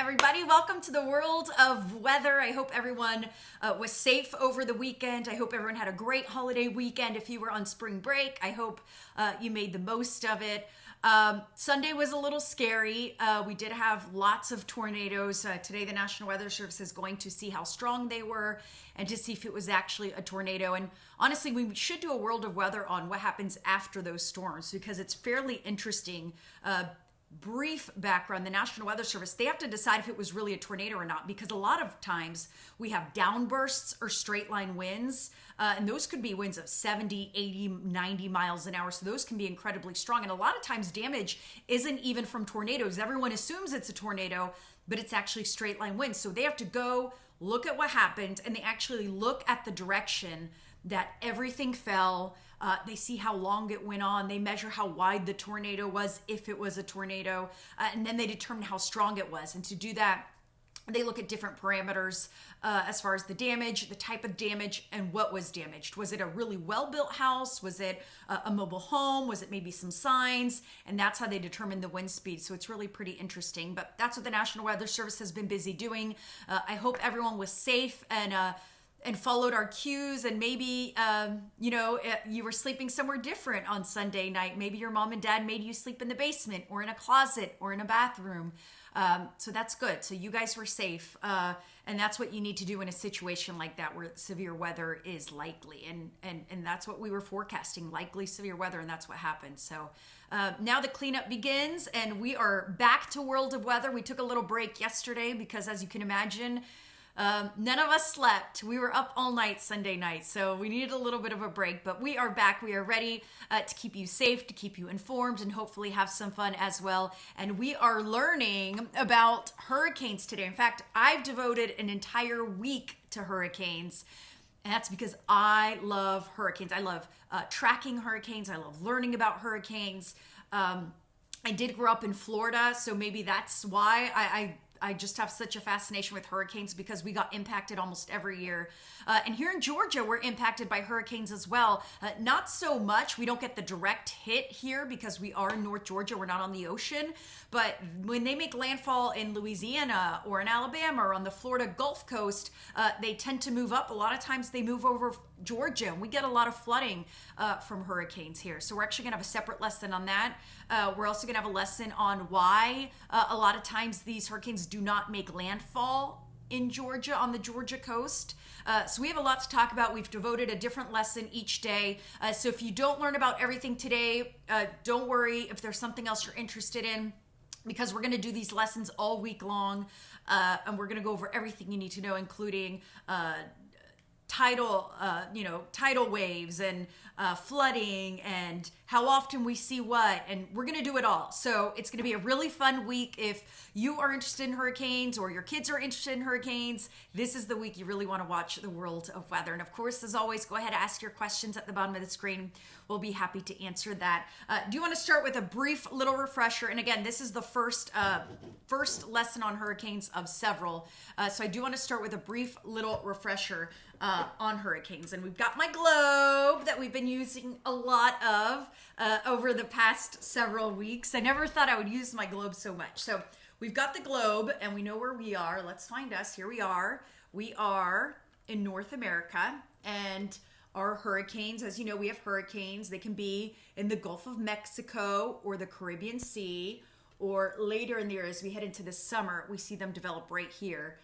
everybody. Welcome to the world of weather. I hope everyone was safe over the weekend. I hope everyone had a great holiday weekend. If you were on spring break, I hope you made the most of it. Sunday was a little scary. We did have lots of tornadoes. Today, the National Weather Service is going to see how strong they were and to see if it was actually a tornado. And honestly, we should do a world of weather on what happens after those storms because it's fairly interesting. Brief background: the National Weather Service, they have to decide if it was really a tornado or not, because a lot of times we have downbursts or straight line winds, and those could be winds of 70, 80, 90 miles an hour. So those can be incredibly strong, and a lot of times damage isn't even from tornadoes. Everyone assumes it's a tornado, but it's actually straight line winds. So they have to go look at what happened, and they actually look at the direction that everything fell. They see how long it went on. They measure how wide the tornado was, if it was a tornado, and then they determine how strong it was. And to do that, they look at different parameters as far as the damage, the type of damage, and what was damaged. Was it a really well-built house? Was it a mobile home? Was it maybe some signs? And that's how they determine the wind speed. So it's really pretty interesting. But that's what the National Weather Service has been busy doing. I hope everyone was safe and followed our cues, and maybe you were sleeping somewhere different on Sunday night. Maybe your mom and dad made you sleep in the basement or in a closet or in a bathroom. So that's good. So you guys were safe, and that's what you need to do in a situation like that where severe weather is likely, and that's what we were forecasting: likely severe weather, and that's what happened. So now the cleanup begins, and we are back to World of Weather. We took a little break yesterday because, as you can imagine, none of us slept. We were up all night Sunday night, so we needed a little bit of a break, but we are back. We are ready to keep you safe, to keep you informed, and hopefully have some fun as well. And we are learning about hurricanes today. In fact, I've devoted an entire week to hurricanes, and that's because I love hurricanes. I love tracking hurricanes. I love learning about hurricanes. I did grow up in Florida, so maybe that's why I just have such a fascination with hurricanes, because we got impacted almost every year. And here in Georgia, we're impacted by hurricanes as well. Not so much. We don't get the direct hit here because we are in North Georgia. We're not on the ocean. But when they make landfall in Louisiana or in Alabama or on the Florida Gulf Coast, they tend to move up. A lot of times they move over Georgia, and we get a lot of flooding from hurricanes here. So we're actually going to have a separate lesson on that. We're also going to have a lesson on why a lot of times these hurricanes do not make landfall in Georgia, on the Georgia coast. So we have a lot to talk about. We've devoted a different lesson each day. So if you don't learn about everything today, don't worry if there's something else you're interested in, because we're going to do these lessons all week long, and we're going to go over everything you need to know, including tidal waves and flooding and how often we see what, and we're going to do it all. So it's going to be a really fun week. If you are interested in hurricanes or your kids are interested in hurricanes, this is the week you really want to watch the world of weather. And of course, as always, go ahead and ask your questions at the bottom of the screen. We'll be happy to answer that. Do you want to start with a brief little refresher? And again, this is the first lesson on hurricanes of several. So I do want to start with a brief little refresher on hurricanes. And we've got my globe that we've been using a lot of over the past several weeks. I never thought I would use my globe so much. So we've got the globe, and we know where we are. Let's find us. Here we are. We are in North America, and our hurricanes, as you know, we have hurricanes. They can be in the Gulf of Mexico or the Caribbean Sea, or later in the year as we head into the summer, we see them develop right here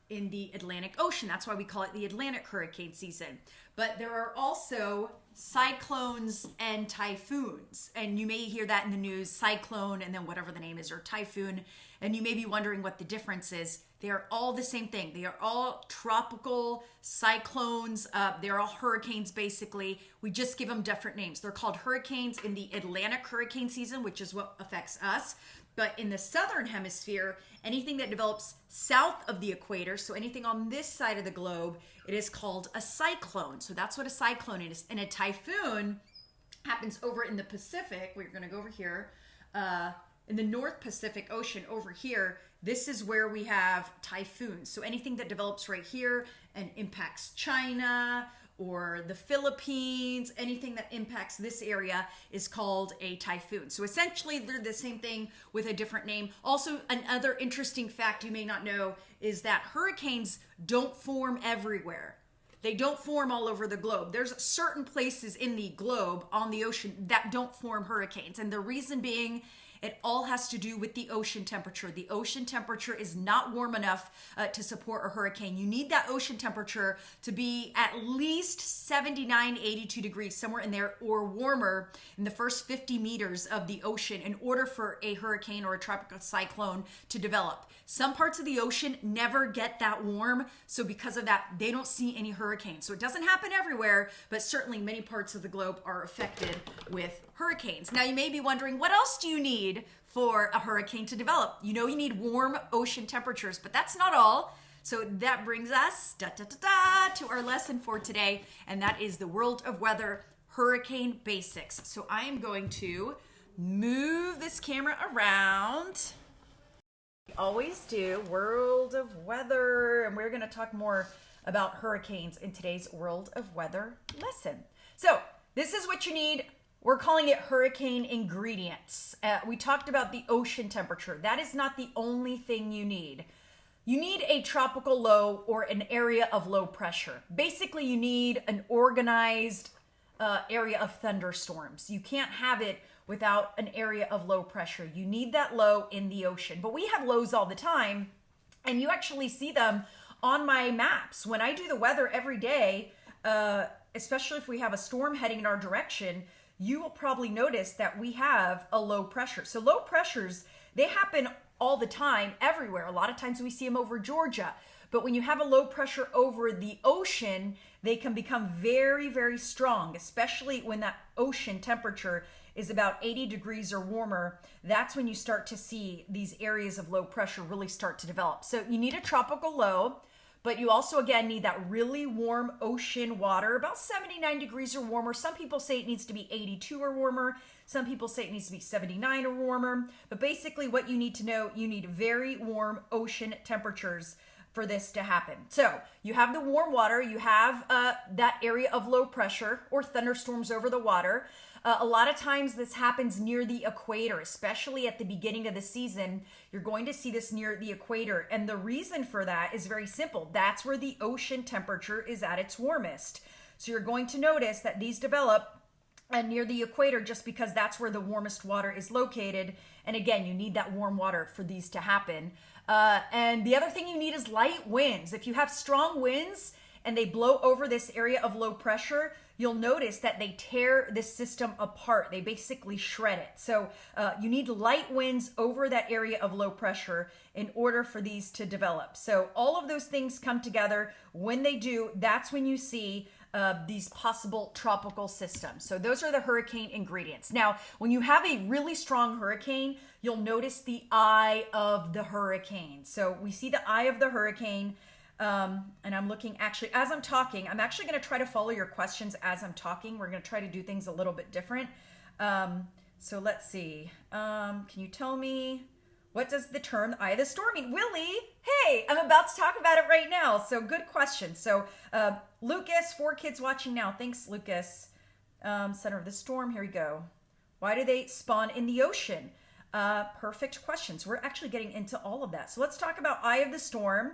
in the Atlantic Ocean. That's why we call it the Atlantic hurricane season. But there are also cyclones and typhoons. And you may hear that in the news: cyclone and then whatever the name is, or typhoon. And you may be wondering what the difference is. They are all the same thing. They are all tropical cyclones. They're all hurricanes, basically. We just give them different names. They're called hurricanes in the Atlantic hurricane season, which is what affects us. But in the southern hemisphere, anything that develops south of the equator, so anything on this side of the globe, it is called a cyclone. So that's what a cyclone is. And a typhoon happens over in the Pacific. We're going to go over here. In the North Pacific Ocean over here, this is where we have typhoons. So anything that develops right here and impacts China or the Philippines, anything that impacts this area is called a typhoon. So essentially, they're the same thing with a different name. Also, another interesting fact you may not know is that hurricanes don't form everywhere. They don't form all over the globe. There's certain places in the globe on the ocean that don't form hurricanes. And the reason being, it all has to do with the ocean temperature. The ocean temperature is not warm enough to support a hurricane. You need that ocean temperature to be at least 79, 82 degrees, somewhere in there, or warmer in the first 50 meters of the ocean in order for a hurricane or a tropical cyclone to develop. Some parts of the ocean never get that warm, so because of that, they don't see any hurricanes. So it doesn't happen everywhere, but certainly many parts of the globe are affected with hurricanes. Now you may be wondering, what else do you need for a hurricane to develop? You know you need warm ocean temperatures, but that's not all. So that brings us to our lesson for today, and that is the World of Weather Hurricane Basics. So I am going to move this camera around. We always do, World of Weather, and we're going to talk more about hurricanes in today's World of Weather lesson. So this is what you need. We're calling it hurricane ingredients. We talked about the ocean temperature. That is not the only thing you need. You need a tropical low or an area of low pressure. Basically, you need an organized area of thunderstorms. You can't have it without an area of low pressure. You need that low in the ocean. But we have lows all the time, and you actually see them on my maps. When I do the weather every day, especially if we have a storm heading in our direction, you will probably notice that we have a low pressure. So low pressures, they happen all the time, everywhere. A lot of times we see them over Georgia. But when you have a low pressure over the ocean, they can become very, very strong, especially when that ocean temperature is about 80 degrees or warmer. That's when you start to see these areas of low pressure really start to develop. So you need a tropical low, but you also, again, need that really warm ocean water, about 79 degrees or warmer. Some people say it needs to be 82 or warmer. Some people say it needs to be 79 or warmer. But basically what you need to know, you need very warm ocean temperatures for this to happen. So you have the warm water, you have that area of low pressure or thunderstorms over the water. A lot of times this happens near the equator, especially at the beginning of the season. You're going to see this near the equator. And the reason for that is very simple. That's where the ocean temperature is at its warmest. So you're going to notice that these develop near the equator just because that's where the warmest water is located. And again, you need that warm water for these to happen. And the other thing you need is light winds. If you have strong winds and they blow over this area of low pressure, you'll notice that they tear this system apart. They basically shred it. So you need light winds over that area of low pressure in order for these to develop. So all of those things come together. When they do, that's when you see these possible tropical systems. So those are the hurricane ingredients. Now, when you have a really strong hurricane, you'll notice the eye of the hurricane. So we see the eye of the hurricane. And I'm looking, actually, as I'm talking, I'm actually going to try to follow your questions as I'm talking. We're going to try to do things a little bit different. So let's see. Can you tell me, what does the term eye of the storm mean? Willie, hey, I'm about to talk about it right now. So good question. So Lucas, 4 kids watching now. Thanks, Lucas. Center of the storm, here we go. Why do they spawn in the ocean? Perfect questions. We're actually getting into all of that. So let's talk about eye of the storm.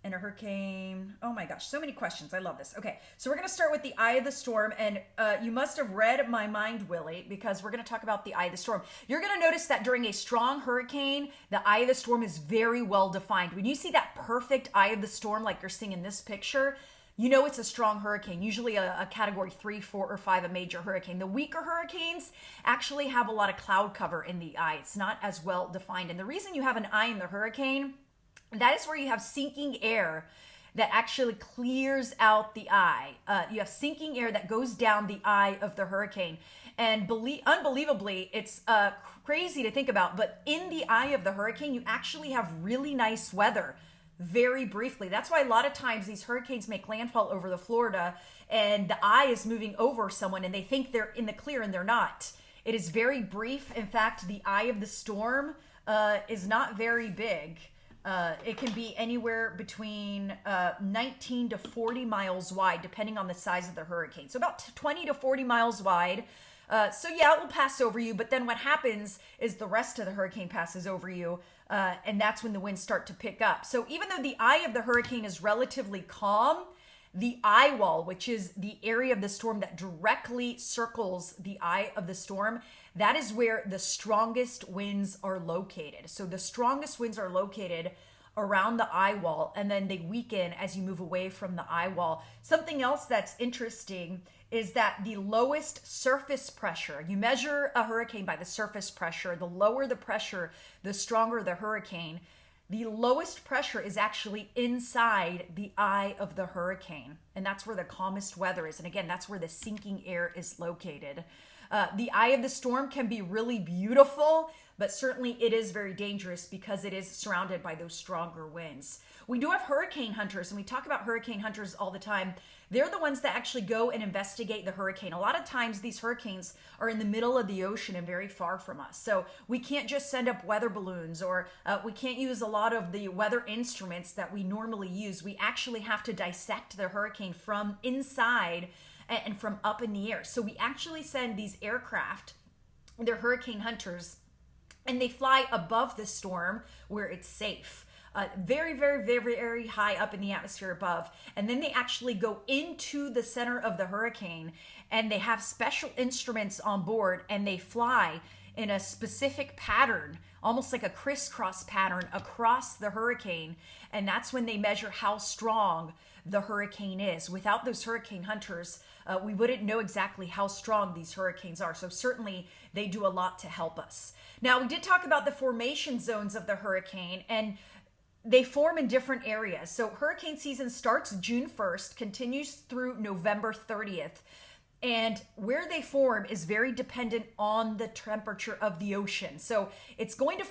And a hurricane. Oh my gosh, so many questions. I love this. Okay, so we're going to start with the eye of the storm. And you must have read my mind, Willie, because we're going to talk about the eye of the storm. You're going to notice that during a strong hurricane, the eye of the storm is very well defined. When you see that perfect eye of the storm, like you're seeing in this picture, you know it's a strong hurricane, usually a category 3, 4, or 5, a major hurricane. The weaker hurricanes actually have a lot of cloud cover in the eye. It's not as well defined. And the reason you have an eye in the hurricane, that is where you have sinking air that actually clears out the eye. You have sinking air that goes down the eye of the hurricane. And unbelievably, it's crazy to think about, but in the eye of the hurricane, you actually have really nice weather very briefly. That's why a lot of times these hurricanes make landfall over the Florida and the eye is moving over someone and they think they're in the clear and they're not. It is very brief. In fact, the eye of the storm is not very big. It can be anywhere between 19 to 40 miles wide, depending on the size of the hurricane. So about 20 to 40 miles wide. So yeah, it will pass over you, but then what happens is the rest of the hurricane passes over you, and that's when the winds start to pick up. So even though the eye of the hurricane is relatively calm, the eye wall, which is the area of the storm that directly circles the eye of the storm, that is where the strongest winds are located. So the strongest winds are located around the eye wall, and then they weaken as you move away from the eye wall. Something else that's interesting is that the lowest surface pressure, you measure a hurricane by the surface pressure. The lower the pressure, the stronger the hurricane. The lowest pressure is actually inside the eye of the hurricane, and that's where the calmest weather is. And again, that's where the sinking air is located. The eye of the storm can be really beautiful, but certainly it is very dangerous because it is surrounded by those stronger winds. We do have hurricane hunters, and we talk about hurricane hunters all the time. They're the ones that actually go and investigate the hurricane. A lot of times these hurricanes are in the middle of the ocean and very far from us. So we can't just send up weather balloons, or we can't use a lot of the weather instruments that we normally use. We actually have to dissect the hurricane from inside and from up in the air. So we actually send these aircraft, they're hurricane hunters, and they fly above the storm where it's safe. Very, very, very, very high up in the atmosphere above. And then they actually go into the center of the hurricane, and they have special instruments on board, and they fly in a specific pattern, almost like a crisscross pattern across the hurricane. And that's when they measure how strong the hurricane is. Without those hurricane hunters, we wouldn't know exactly how strong these hurricanes are. So certainly they do a lot to help us. Now, we did talk about the formation zones of the hurricane, and they form in different areas. So hurricane season starts June 1st, continues through November 30th. And where they form is very dependent on the temperature of the ocean. So it's going to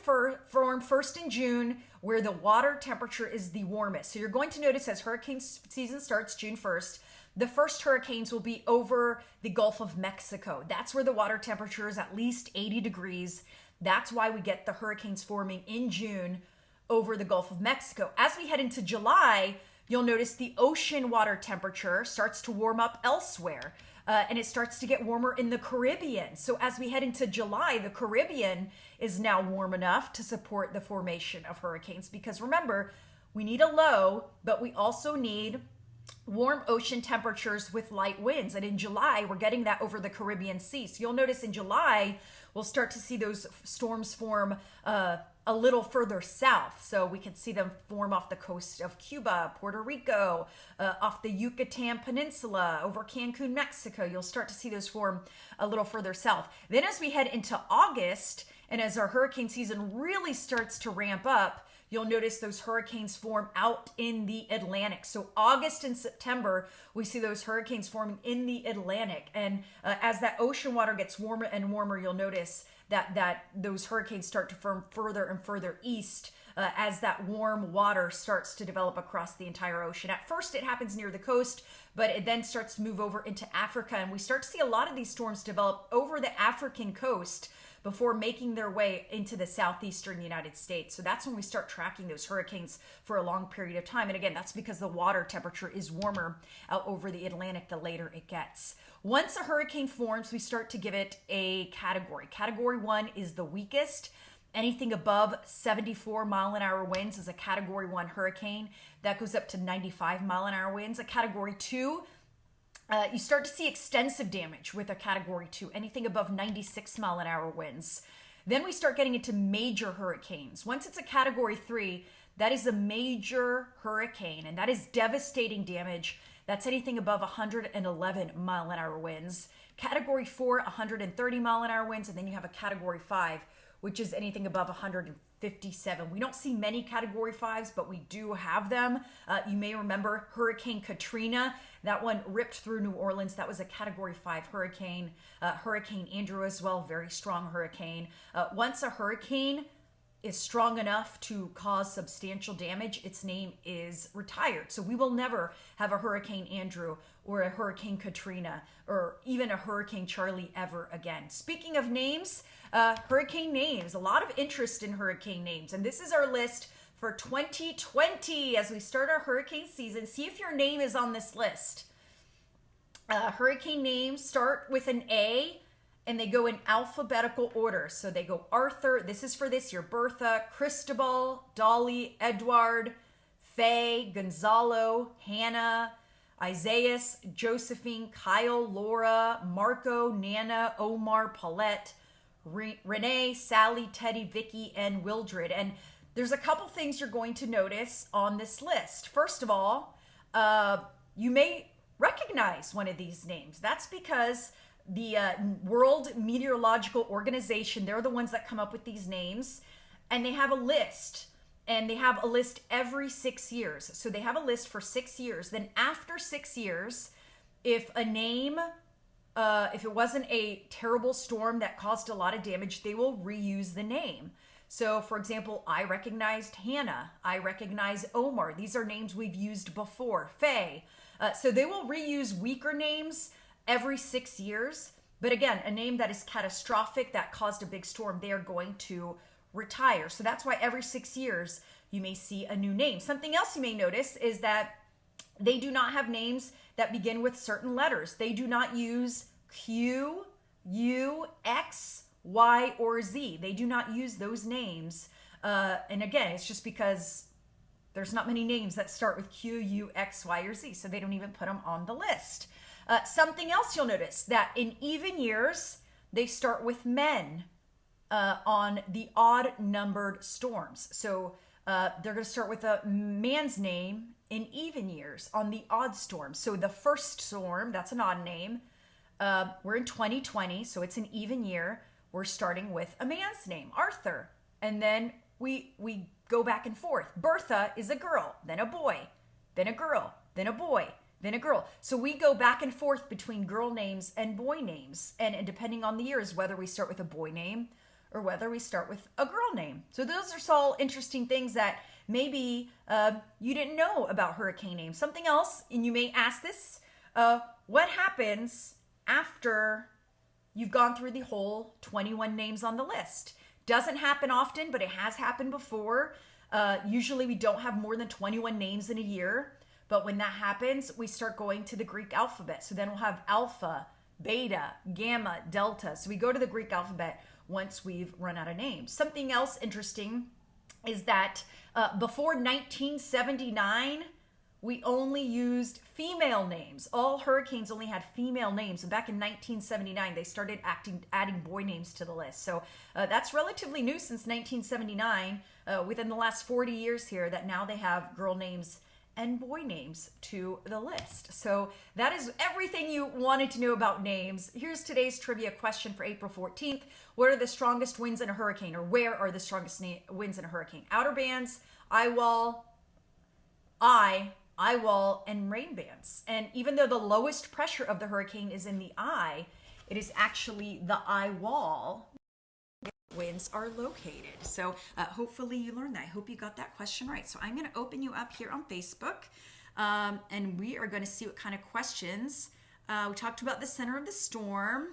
form first in June, where the water temperature is the warmest. So you're going to notice as hurricane season starts June 1st, the first hurricanes will be over the Gulf of Mexico. That's where the water temperature is at least 80 degrees. That's why we get the hurricanes forming in June over the Gulf of Mexico. As we head into July, you'll notice the ocean water temperature starts to warm up elsewhere. And it starts to get warmer in the Caribbean. So as we head into July, the Caribbean is now warm enough to support the formation of hurricanes. Because remember, we need a low, but we also need warm ocean temperatures with light winds. And in July, we're getting that over the Caribbean Sea. So you'll notice in July, we'll start to see those storms form a little further south. So we can see them form off the coast of Cuba, Puerto Rico, off the Yucatan Peninsula, over Cancun, Mexico. You'll start to see those form a little further south. Then as we head into August, and as our hurricane season really starts to ramp up, you'll notice those hurricanes form out in the Atlantic. So August and September, we see those hurricanes forming in the Atlantic. And as that ocean water gets warmer and warmer, you'll notice that those hurricanes start to form further and further east as that warm water starts to develop across the entire ocean. At first, it happens near the coast, but it then starts to move over into Africa. And we start to see a lot of these storms develop over the African coast before making their way into the southeastern United States. So that's when we start tracking those hurricanes for a long period of time. And again, that's because the water temperature is warmer out over the Atlantic the later it gets. Once a hurricane forms, we start to give it a category. Category 1 is the weakest. Anything above 74 mile an hour winds is a category 1 hurricane. That goes up to 95 mile an hour winds. A category 2, you start to see extensive damage with a category 2, anything above 96 mile an hour winds. Then we start getting into major hurricanes. Once it's a category 3, that is a major hurricane, and that is devastating damage. That's anything above 111 mile an hour winds. Category 4, 130 mile an hour winds, and then you have a category 5, which is anything above 157. We don't see many category 5s, but we do have them. You may remember Hurricane Katrina. That one ripped through New Orleans. That was a category 5 hurricane. Hurricane Andrew as well, very strong hurricane. Once a hurricane is strong enough to cause substantial damage, its name is retired. So we will never have a Hurricane Andrew or a Hurricane Katrina or even a Hurricane Charlie ever again. Speaking of names, hurricane names, a lot of interest in hurricane names. And this is our list for 2020 as we start our hurricane season. See if your name is on this list. Hurricane names start with an A and they go in alphabetical order. So they go Arthur, this is for this year, Bertha, Cristobal, Dolly, Edward, Faye, Gonzalo, Hannah, Isaias, Josephine, Kyle, Laura, Marco, Nana, Omar, Paulette, Renee, Sally, Teddy, Vicky, and Wildred. And there's a couple things you're going to notice on this list. First of all, you may recognize one of these names. That's because the World Meteorological Organization, they're the ones that come up with these names, and they have a list. And they have a list every 6 years. So they have a list for 6 years. Then after 6 years, if a name, if it wasn't a terrible storm that caused a lot of damage, they will reuse the name. So for example, I recognized Hannah. I recognize Omar. These are names we've used before. Faye. So they will reuse weaker names every 6 years. But again, a name that is catastrophic, that caused a big storm, they are going to retire. So that's why every 6 years you may see a new name. Something else you may notice is that they do not have names that begin with certain letters. They do not use Q, U, X, Y, or Z. They do not use those names. And again, it's just because there's not many names that start with Q, U, X, Y, or Z. So they don't even put them on the list. Something else you'll notice that in even years, they start with men. On the odd numbered storms. So they're going to start with a man's name in even years on the odd storms. So the first storm, that's an odd name. We're in 2020, so it's an even year. We're starting with a man's name, Arthur. And then we go back and forth. Bertha is a girl, then a boy, then a girl, then a boy, then a girl. So we go back and forth between girl names and boy names. And depending on the years, whether we start with a boy name or whether we start with a girl name. So those are all interesting things that maybe you didn't know about hurricane names. Something else, and you may ask this, what happens after you've gone through the whole 21 names on the list? Doesn't happen often, but it has happened before. Usually we don't have more than 21 names in a year, but when that happens, we start going to the Greek alphabet. So then we'll have alpha, beta, gamma, delta. So we go to the Greek alphabet once we've run out of names. Something else interesting is that before 1979, we only used female names. All hurricanes only had female names. And back in 1979, they started adding boy names to the list. So that's relatively new since 1979, within the last 40 years here, that now they have girl names and boy names to the list. So that is everything you wanted to know about names. Here's today's trivia question for April 14th. What are the strongest winds in a hurricane, or where are the strongest winds in a hurricane? Outer bands, eye wall, and rain bands. And even though the lowest pressure of the hurricane is in the eye, it is actually the eye wall winds are located. So hopefully you learned that. I hope you got that question right. So I'm going to open you up here on Facebook, and we are going to see what kind of questions. We talked about the center of the storm.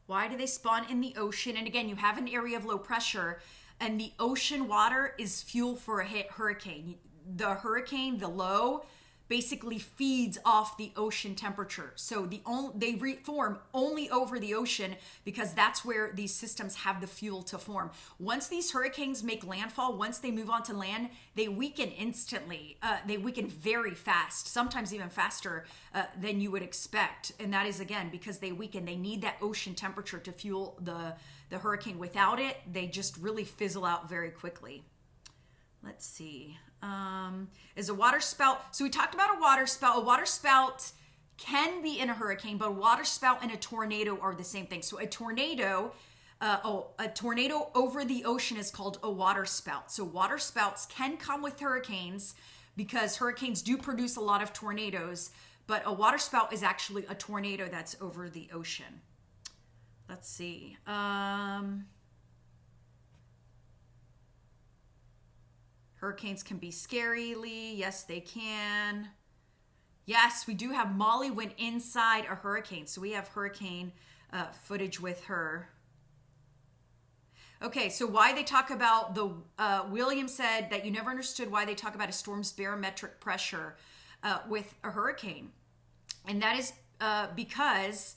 Why do they spawn in the ocean? And again, you have an area of low pressure, and the ocean water is fuel for a hurricane. The hurricane, the low, basically feeds off the ocean temperature. So they reform only over the ocean because that's where these systems have the fuel to form. Once these hurricanes make landfall, once they move onto land, they weaken instantly. They weaken very fast, sometimes even faster than you would expect. And that is, again, because they weaken. They need that ocean temperature to fuel the hurricane. Without it, they just really fizzle out very quickly. Let's see. Is a water spout. So we talked about a water spout. A water spout can be in a hurricane, but a water spout and a tornado are the same thing. So a tornado over the ocean is called a water spout. So water spouts can come with hurricanes because hurricanes do produce a lot of tornadoes, but a water spout is actually a tornado that's over the ocean. Let's see. Hurricanes can be scary, Lee. Yes, they can. Yes, we do have Molly went inside a hurricane. So we have hurricane footage with her. Okay, so why they talk about the William said that you never understood why they talk about a storm's barometric pressure with a hurricane, and that is because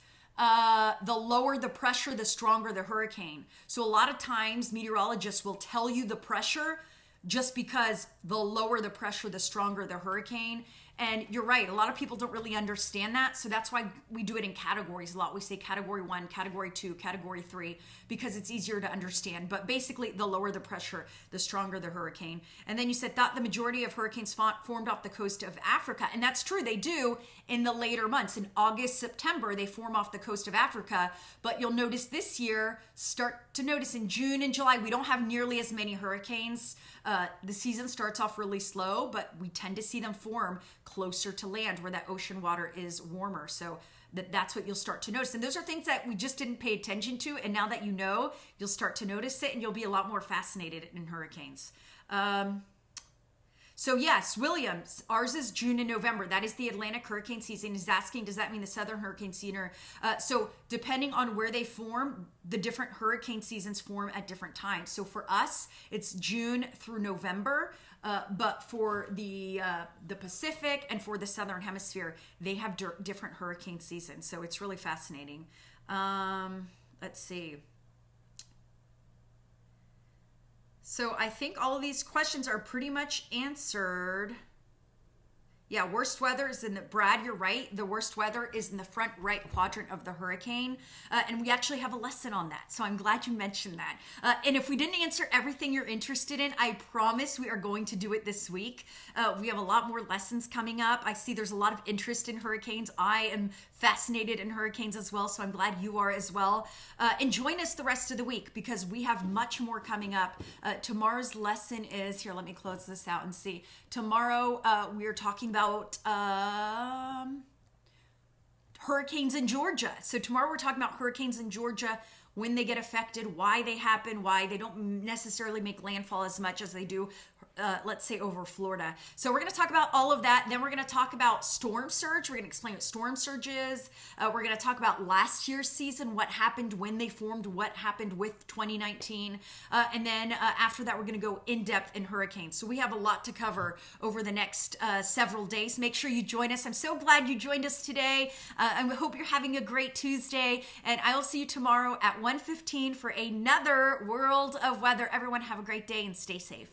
the lower the pressure, the stronger the hurricane. So a lot of times meteorologists will tell you the pressure just because the lower the pressure, the stronger the hurricane. And you're right, a lot of people don't really understand that. So that's why we do it in categories a lot. We say category 1, category 2, category 3, because it's easier to understand. But basically, the lower the pressure, the stronger the hurricane. And then you said, thought the majority of hurricanes formed off the coast of Africa. And that's true, they do in the later months. In August, September, they form off the coast of Africa. But you'll notice this year, start to notice in June and July, we don't have nearly as many hurricanes. The season starts off really slow, but we tend to see them form closer to land where that ocean water is warmer. So that's what you'll start to notice. And those are things that we just didn't pay attention to. And now that you know, you'll start to notice it and you'll be a lot more fascinated in hurricanes. So yes, Williams, ours is June and November. That is the Atlantic hurricane season. He's asking, does that mean the Southern hurricane season? So depending on where they form, the different hurricane seasons form at different times. So for us, it's June through November. But for the Pacific and for the Southern Hemisphere, they have different hurricane seasons. So it's really fascinating. Let's see. So I think all of these questions are pretty much answered. Yeah, worst weather is in the, Brad, you're right. The worst weather is in the front right quadrant of the hurricane. And we actually have a lesson on that. So I'm glad you mentioned that. And if we didn't answer everything you're interested in, I promise we are going to do it this week. We have a lot more lessons coming up. I see there's a lot of interest in hurricanes. I am fascinated in hurricanes as well. So I'm glad you are as well. And join us the rest of the week because we have much more coming up. Tomorrow's lesson is, here, let me close this out and see. Tomorrow we are talking about hurricanes in Georgia. So tomorrow we're talking about hurricanes in Georgia, when they get affected, why they happen, why they don't necessarily make landfall as much as they do, let's say, over Florida. So we're going to talk about all of that. Then we're going to talk about storm surge. We're going to explain what storm surge is. We're going to talk about last year's season, what happened when they formed, what happened with 2019. And then after that, we're going to go in depth in hurricanes. So we have a lot to cover over the next several days. Make sure you join us. I'm so glad you joined us today. I hope you're having a great Tuesday. And I will see you tomorrow at 1:15 for another World of Weather. Everyone have a great day and stay safe.